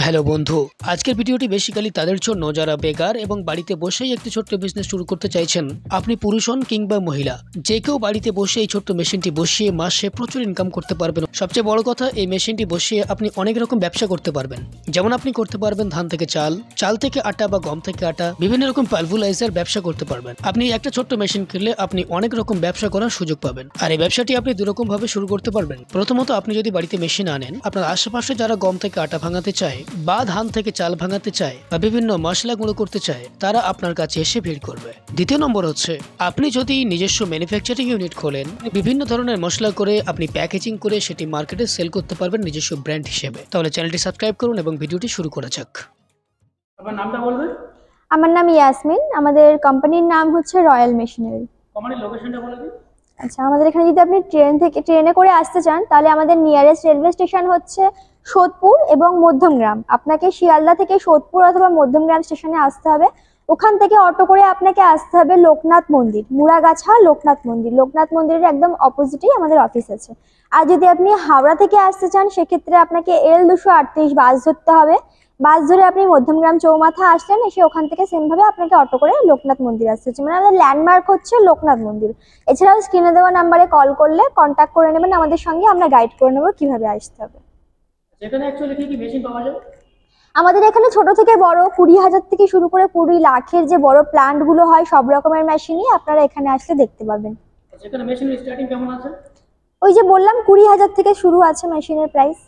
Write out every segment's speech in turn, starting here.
Hello বন্ধু, আজকের ভিডিওটি বেসিক্যালি তাদের জন্য যারা বেকার এবং বাড়িতে বসেই একটি ছোট্ট বিজনেস শুরু করতে চাইছেন। আপনি পুরুষ হন কিংবা মহিলা, যে কেউ বাড়িতে বসে এই ছোট্ট মেশিনটি বসিয়ে মাসে প্রচুর ইনকাম করতে পারবেন। সবচেয়ে বড় কথা, এই মেশিনটি বসিয়ে আপনি অনেক রকম ব্যবসা করতে পারবেন। যেমন আপনি করতে পারবেন ধান থেকে চাল, চাল থেকে আটা বা গম থেকে আটা, বিভিন্ন রকম পালভুলাইজার ব্যবসা করতে পারবেন। আপনি একটা ছোট্ট মেশিন কিনলে আপনি অনেক রকম ব্যবসা করার সুযোগ পাবেন। আর এই ব্যবসাটি আপনি দুরকম ভাবে শুরু করতে পারবেন। প্রথমত, আপনি যদি বাড়িতে মেশিন আনেন, আপনার আশেপাশে যারা গম থেকে আটা ভাঙাতে চায় বা ধান থেকে চাল ভাঙাতে চায় বা বিভিন্ন মশলা গুঁড়ো করতে চায়, তারা আপনার কাছে এসে ভিড় করবে। দ্বিতীয় নম্বর হচ্ছে, আপনি যদি নিজস্ব ম্যানুফ্যাকচারিং ইউনিট খোলেন, বিভিন্ন ধরনের মশলা করে আপনি প্যাকেজিং করে সেটি মার্কেটে সেল করতে পারবেন নিজস্ব ব্র্যান্ড হিসেবে। তাহলে চ্যানেলটি সাবস্ক্রাইব করুন এবং ভিডিওটি শুরু করা যাক। আপনার নামটা বলবেন? আমার নাম ইয়াসমিন। আমাদের কোম্পানির নাম হচ্ছে রয়্যাল মেশিনারি। কোম্পানির লোকেশনটা বলে দিন। আচ্ছা, আমাদের এখানে যদি আপনি ট্রেনে করে আসতে চান, তাহলে আমাদের নিয়ারেস্ট রেলওয়ে স্টেশন হচ্ছে সোদপুর এবং মধ্যমগ্রাম। আপনাকে শিয়ালদা থেকে সোদপুর অথবা মধ্যমগ্রাম স্টেশনে আসতে হবে। ওখান থেকে অটো করে আপনাকে আসতে হবে লোকনাথ মন্দির, মুড়াগাছা লোকনাথ মন্দির। লোকনাথ মন্দিরের একদম অপোজিটেই আমাদের অফিস আছে। আর যদি আপনি হাওড়া থেকে আসতে চান, সেক্ষেত্রে আপনাকে L238 বাস ধরতে হবে। বাস ধরে আপনি মধ্যমগ্রাম চৌমাথা আসলেন, এসে ওখান থেকে সেম ভাবে আপনাকে অটো করে লোকনাথ মন্দির আসতে হচ্ছে। মানে আমাদের ল্যান্ডমার্ক হচ্ছে লোকনাথ মন্দির। এছাড়াও স্ক্রিনে দেওয়া নাম্বারে কল করলে কন্ট্যাক্ট করে নেবেন আমাদের সঙ্গে, আমরা গাইড করে নেবো কিভাবে আসতে হবে। এখানে অ্যাকচুয়ালি কি কি মেশিন পাওয়া যায়? আমাদের এখানে ছোট থেকে বড় 20,000 থেকে শুরু করে 20 লাখের যে বড় প্ল্যান্ট গুলো হয়, সব রকমের মেশিনই আপনারা এখানে আসলে দেখতে পাবেন। এখানে মেশিনের স্টার্টিং কেমন আছে? ওই যে বললাম 20,000 থেকে শুরু আছে মেশিনের প্রাইস।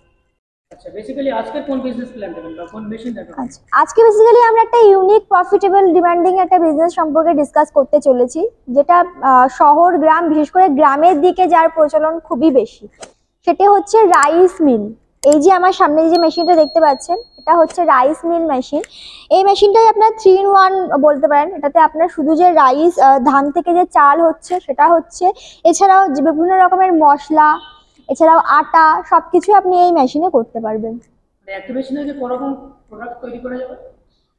আচ্ছা, বেসিক্যালি আজকে কোন বিজনেস প্ল্যান দেবেন বা কোন মেশিন দেবেন? আচ্ছা, আজকে বেসিক্যালি আমরা একটা ইউনিক প্রফিটেবল ডিমান্ডিং একটা বিজনেস সম্পর্কে ডিসকাস করতে চলেছি, যেটা শহর গ্রাম, বিশেষ করে গ্রামের দিকে যার প্রচলন খুবই বেশি। সেটা হচ্ছে রাইস মিল। এই যে আমার সামনে যে মেশিনটা দেখতে পাচ্ছেন, এটা হচ্ছে রাইস মিল মেশিন। এই মেশিনটাই আপনার 3-in-1 বলতে পারেন। এটাতে আপনার শুধু যে রাইস, ধান থেকে যে চাল হচ্ছে সেটা হচ্ছে, এছাড়াও যে বিভিন্ন রকমের মশলা, এছাড়াও আটা, সবকিছু আপনি এই মেশিনে করতে পারবেন। মানে একটা মেশিনে যে কোন রকম প্রোডাক্ট তৈরি করা যাবে?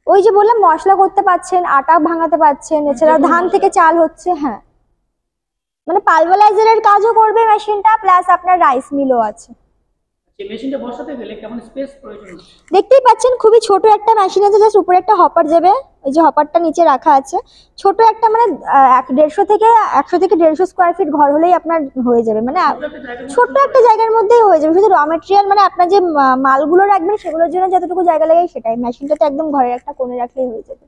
ওই যে বললাম, মশলা করতে পাচ্ছেন, আটা ভাঙাতে পাচ্ছেন, এছাড়াও ধান থেকে চাল হচ্ছে। হ্যাঁ, মানে পালভারাইজারের কাজও করবে মেশিনটা, প্লাস আপনার রাইস মিলও আছে। এই মেশিনটা বসাতে গেলে কেমন স্পেস প্রয়োজন? দেখতেই পাচ্ছেন খুবই ছোট একটা মেশিন আছে, জাস্ট উপরে একটা হপার যাবে। ওই যে হপারটা নিচে রাখা আছে, ছোট একটা, মানে 100 থেকে 150 স্কোয়ার ফিট ঘর হলেই আপনার হয়ে যাবে। মানে ছোট্ট একটা জায়গার মধ্যেই হয়ে যাবে। শুধু র মেটেরিয়াল, মানে আপনার যে মালগুলো রাখবেন সেগুলোর জন্য যতটুকু জায়গা লাগে সেটাই, মেশিনটাতে একদম ঘরের একটা কোণে রাখলেই হয়ে যাবে।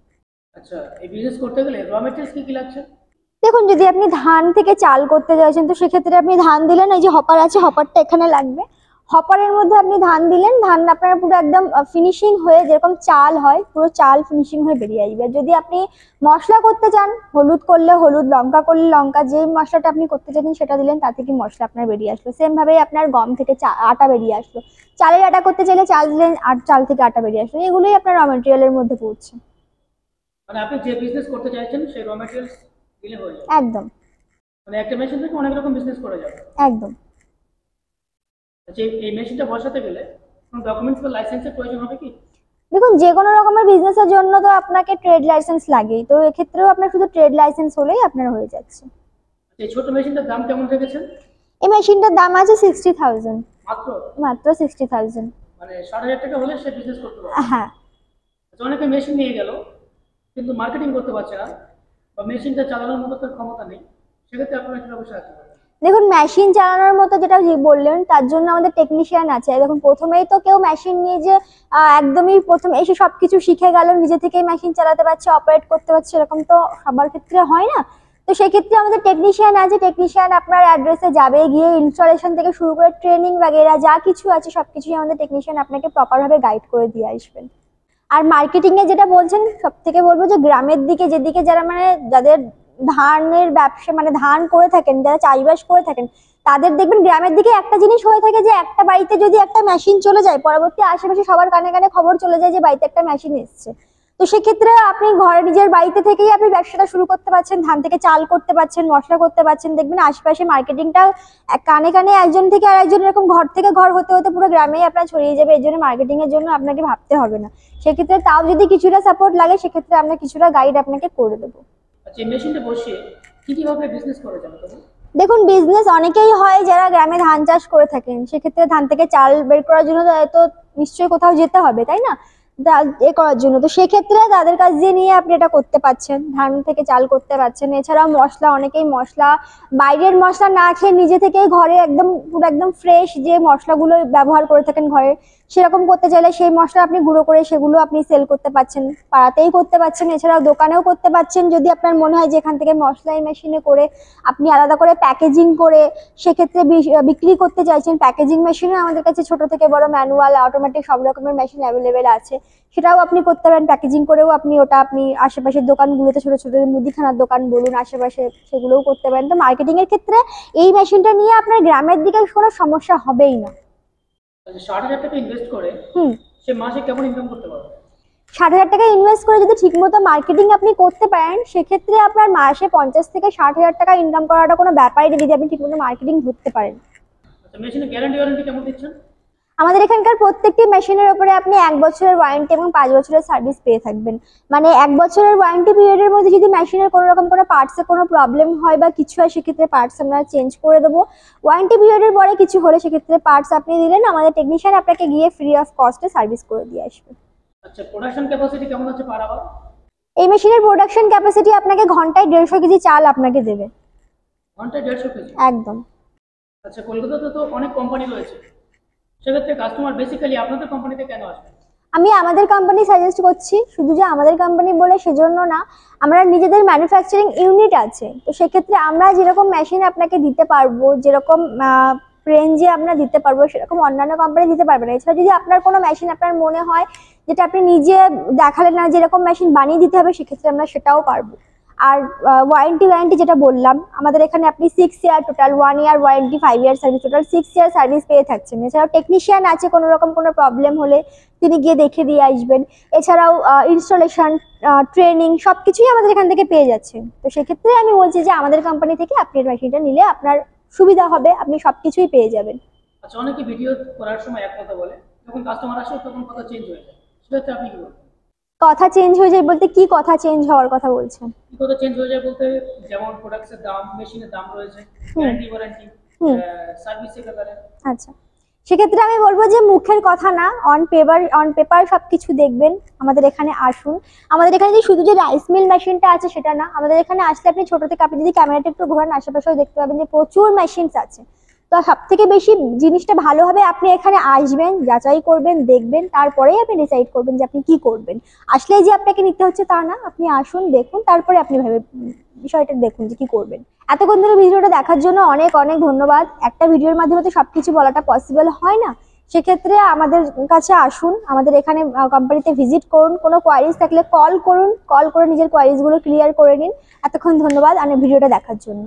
আচ্ছা, এই বিজনেস করতে গেলে র মেটেরিয়ালস কি কি লাগছে? দেখুন, যদি আপনি ধান থেকে চাল করতে চাইছেন, তো সেক্ষেত্রে আপনি ধান দিলেন, এই যে হপার আছে, হপারটা এখানে লাগবে। হপারের মধ্যে আপনি ধান দিলেন, ধান আপনার পুরো একদম ফিনিশিং হয়ে যেরকম চাল হয়, পুরো চাল ফিনিশিং হয়ে বেরিয়ে আসবে। যদি আপনি মশলা করতে চান, হলুদ করলে হলুদ, লঙ্কা করলে লঙ্কা, যে মশলাটা আপনি করতে চাইছেন সেটা দিলেন, তা থেকে মশলা আপনার বেরিয়ে আসলো। সেম ভাবে আপনার গম থেকে আটা বেরিয়ে আসলো। চালের আটা করতে চাইলে চাল দিলেন, আর চাল থেকে আটা বেরিয়ে আসলো। এগুলোই আপনার র মেটেরিয়ালের মধ্যে পড়ছে। মানে আপনি যে বিজনেস করতে চাইছেন সেই র মেটেরিয়ালস দিলে হয়ে যাবে একদম। মানে একটা মেশিন থেকে অনেক রকম বিজনেস করা যাবে। একদম। আচ্ছা, এই মেশিনটা বসাতে গেলে কোনো ডকুমেন্টস বা লাইসেন্সের প্রয়োজন হবে কি? দেখুন, যে কোনো রকমের বিজনেসের জন্য তো আপনাকে ট্রেড লাইসেন্স লাগেই, তো এক্ষেত্রেও আপনার শুধু ট্রেড লাইসেন্স হলেই আপনার হয়ে যাচ্ছে। এই ছোট মেশিনটার দাম কেমন রেখেছেন? এই মেশিনটার দাম আছে 60,000। মাত্র? মাত্র 60,000। মানে 60,000 টাকা হলে সে বিজনেস করতে পারবে? হ্যাঁ। আচ্ছা, অনেকে মেশিন নিয়ে গেল কিন্তু মার্কেটিং করতে পারছে না বা মেশিনটা চালানোর মতো তার ক্ষমতা নেই, সেক্ষেত্রে আপনারা কিভাবে সাহায্য করবেন? দেখুন, মেশিন চালানোর মতো যেটা বললেন, তার জন্য আমাদের টেকনিশিয়ান আছে। দেখুন, প্রথমেই তো কেউ মেশিন নিয়ে যে একদমই প্রথমে এসে সবকিছু শিখে গেল, নিজে থেকেই মেশিন চালাতে পারছে, অপারেট করতে পারছে, এরকম তো সবার ক্ষেত্রে হয় না। তো সেক্ষেত্রে আমাদের টেকনিশিয়ান আছে। টেকনিশিয়ান আপনার অ্যাড্রেসে যাবে, গিয়ে ইনস্টলেশন থেকে শুরু করে ট্রেনিং বাগেরা যা কিছু আছে সবকিছুই আমাদের টেকনিশিয়ান আপনাকে প্রপারভাবে গাইড করে দিয়ে আসবেন। আর মার্কেটিং এ যেটা বলছেন, সব থেকে বলবো যে গ্রামের দিকে, যেদিকে যারা, মানে যাদের ধানের ব্যবসা, মানে ধান করে থাকেন, যারা চাষবাস করে থাকেন, তাদের দেখবেন গ্রামের দিকে একটা জিনিস হয়ে থাকে যে একটা বাড়িতে যদি একটা মেশিন চলে যায়, পরবর্তী আশেপাশে সবার কানে কানে খবর চলে যায় যে বাড়িতে একটা মেশিন এসছে। তো সেক্ষেত্রে আপনি ঘরে নিজের বাড়িতে থেকেই আপনি ব্যবসাটা শুরু করতে পারছেন, ধান থেকে চাল করতে পারছেন, মশলা করতে পারছেন। দেখবেন আশেপাশে মার্কেটিংটা কানে কানে একজন থেকে আর একজন, এরকম ঘর থেকে ঘর হতে হতে পুরো গ্রামেই আপনার ছড়িয়ে যাবে। এর জন্য মার্কেটিং এর জন্য আপনাকে ভাবতে হবে না। সেক্ষেত্রে তাও যদি কিছুটা সাপোর্ট লাগে, সেক্ষেত্রে আমরা কিছুটা গাইড আপনাকে করে দেবো। আচ্ছা, এই মেশিনটা বসিয়ে কি কিভাবে বিজনেস করা যাবে? দেখুন, বিজনেস অনেকেই হয় যারা গ্রামে ধান চাষ করে থাকেন, সেক্ষেত্রে ধান থেকে চাল বের করার জন্য তো নিশ্চয়ই কোথাও যেতে হবে, তাই না? এ করার জন্য তো সেক্ষেত্রে তাদের কাছ দিয়ে নিয়ে আপনি এটা করতে পারছেন, ধান থেকে চাল করতে পারছেন। এছাড়াও মশলা, অনেকেই মশলা বাইরের মশলা না খেয়ে নিজে থেকেই ঘরে একদম পুরো একদম ফ্রেশ যে মশলাগুলো ব্যবহার করে থাকেন ঘরে, সেরকম করতে চাইলে সেই মশলা আপনি গুঁড়ো করে সেগুলো আপনি সেল করতে পারছেন, পাড়াতেই করতে পারছেন, এছাড়াও দোকানেও করতে পারছেন। যদি আপনার মনে হয় যে এখান থেকে মশলা এই মেশিনে করে আপনি আলাদা করে প্যাকেজিং করে সেক্ষেত্রে বিক্রি করতে চাইছেন, প্যাকেজিং মেশিনও আমাদের কাছে ছোট থেকে বড় ম্যানুয়াল, অটোমেটিক সব রকমের মেশিন অ্যাভেলেবেল আছে, সেটাও আপনি করতে পারেন। প্যাকেজিং করেও আপনি আশেপাশের দোকানগুলোতে, ছোট ছোট মুদিখানার দোকান বলুন, আশেপাশে সেগুলোও করতে পারেন। তো মার্কেটিং এর ক্ষেত্রে এই মেশিনটা নিয়ে আপনার গ্রামের দিকে কোনো সমস্যা হবেই না। 60,000 টাকা ইনভেস্ট করে সে মাসে কেমন ইনকাম করতে পারবে? 60,000 টাকা ইনভেস্ট করে যদি ঠিকমতো মার্কেটিং আপনি করতে পারেন, সেক্ষেত্রে আপনার মাসে 50 থেকে 60,000 টাকা ইনকাম করাটা কোনো ব্যাপারই নেই, যদি আপনি ঠিকমতো মার্কেটিং ধরতে পারেন। আচ্ছা, মেশিনের গ্যারান্টি ওয়ারেন্টি কেমন দিচ্ছেন? আমাদের এখানকার প্রত্যেকটি মেশিনের উপরে আপনি 1 বছরের ওয়ারেন্টি এবং 5 বছরের সার্ভিস পেয়ে থাকবেন। মানে 1 বছরের ওয়ারেন্টি পিরিয়ডের মধ্যে যদি মেশিনের কোনো রকম কোনো পার্টসে কোনো প্রবলেম হয় বা কিছু হয়, সেক্ষেত্রে পার্টস আমরা চেঞ্জ করে দেবো। ওয়ারেন্টি পিরিয়ডের পরে কিছু হলে সেক্ষেত্রে পার্টস আপনি দিলেন, আমাদের টেকনিশিয়ান আপনাকে গিয়ে ফ্রি অফ কস্টে সার্ভিস করে দিয়ে আসবে। আচ্ছা, প্রোডাকশন ক্যাপাসিটি কেমন আছে পার আওয়ার? এই মেশিনের প্রোডাকশন ক্যাপাসিটি আপনাকে ঘন্টায় 150 কেজি চাল আপনাকে দেবে। ঘন্টায় 150 কেজি? একদম। আচ্ছা, কলকাতাতে তো অনেক কোম্পানি রয়েছে, সেক্ষেত্রে কাস্টমার বেসিক্যালি আপনাদের কোম্পানিতে কেন আসবে? আমি আমাদের কোম্পানি সাজেস্ট করছি, শুধু যে আমাদের কোম্পানি বলে সেজন্য না, আমরা নিজেদের ম্যানুফ্যাকচারিং ইউনিট আছে, তো সেক্ষেত্রে আমরা যেরকম মেশিন আপনাকে দিতে পারবো, যেরকম রেঞ্জে আমরা দিতে পারবো, সেরকম অন্যান্য কোম্পানি দিতে পারবে না। এছাড়া যদি আপনার কোনো মেশিন আপনার মনে হয় যেটা আপনি নিজে দেখালেন না, যেরকম মেশিন বানিয়ে দিতে হবে, সেক্ষেত্রে আমরা সেটাও পারবো। আর ওয়ারেন্টি যেটা বললাম, আমাদের এখানে আপনি 6 year total, 1 year warranty, 5 year service, total 6 year service পেয়ে থাকছেন। এছাড়াও টেকনিশিয়ান আছে, কোনো রকম কোনো প্রবলেম হলে তিনি গিয়ে দেখে দিয়ে আসবেন। এছাড়াও ইনস্টলেশন, ট্রেনিং সব কিছুই আমাদের এখান থেকে পেয়ে যাচ্ছেন। তো সেক্ষেত্রে আমি বলছি যে আমাদের কোম্পানি থেকে আপনি মেশিনটা নিলে আপনার সুবিধা হবে, আপনি সব কিছুই পেয়ে যাবেন। আচ্ছা, অনেকে ভিডিও করার সময় এক কথা বলে, যখন কাস্টমার আসে তখন কথা চেঞ্জ হয়ে যায়, সেক্ষেত্রে আপনি কি বলবেন? কথা চেঞ্জ হয়ে যায় বলতে কি কথা চেঞ্জ হওয়ার কথা বলছেন? কি কথা চেঞ্জ হয়ে যায় বলতে, যেমন প্রোডাক্টের দাম, মেশিনের দাম রয়েছে, গ্যারান্টি ওয়ারেন্টি, সার্ভিসের ব্যাপারে। আচ্ছা, সেক্ষেত্রে আমি বলবো যে মুখের কথা না, অন পেপার সবকিছু দেখবেন। আমাদের এখানে আসুন। আমাদের এখানে যে শুধু যে রাইস মিল মেশিনটা আছে সেটা না, আমাদের এখানে আসলে আপনি ছোট থেকে, আপনি যদি ক্যামেরাটা একটু ঘোরান আশেপাশেও দেখতে পাবেন যে প্রচুর মেশিনস আছে। তো সব থেকে বেশি জিনিসটা ভালো হবে আপনি এখানে আসবেন, যাচাই করবেন, দেখবেন, তারপরেই আপনি ডিসাইড করবেন যে আপনি কি করবেন। আসলে যে আপনাকে নিতে হচ্ছে তা না, আপনি আসুন, দেখুন, তারপরে আপনি বিষয়টা দেখুন যে কি করবেন। এতক্ষণ ধরে ভিডিওটা দেখার জন্য অনেক অনেক ধন্যবাদ। একটা ভিডিওর মাধ্যমে তো সবকিছু বলাটা পসিবল হয় না, সেক্ষেত্রে আমাদের কাছে আসুন, আমাদের এখানে কোম্পানিতে ভিজিট করুন। কোনো কোয়ারিজ থাকলে কল করুন, কল করে নিজের কোয়ারিজগুলো ক্লিয়ার করে নিন। এতক্ষণ ধন্যবাদ ভিডিওটা দেখার জন্য।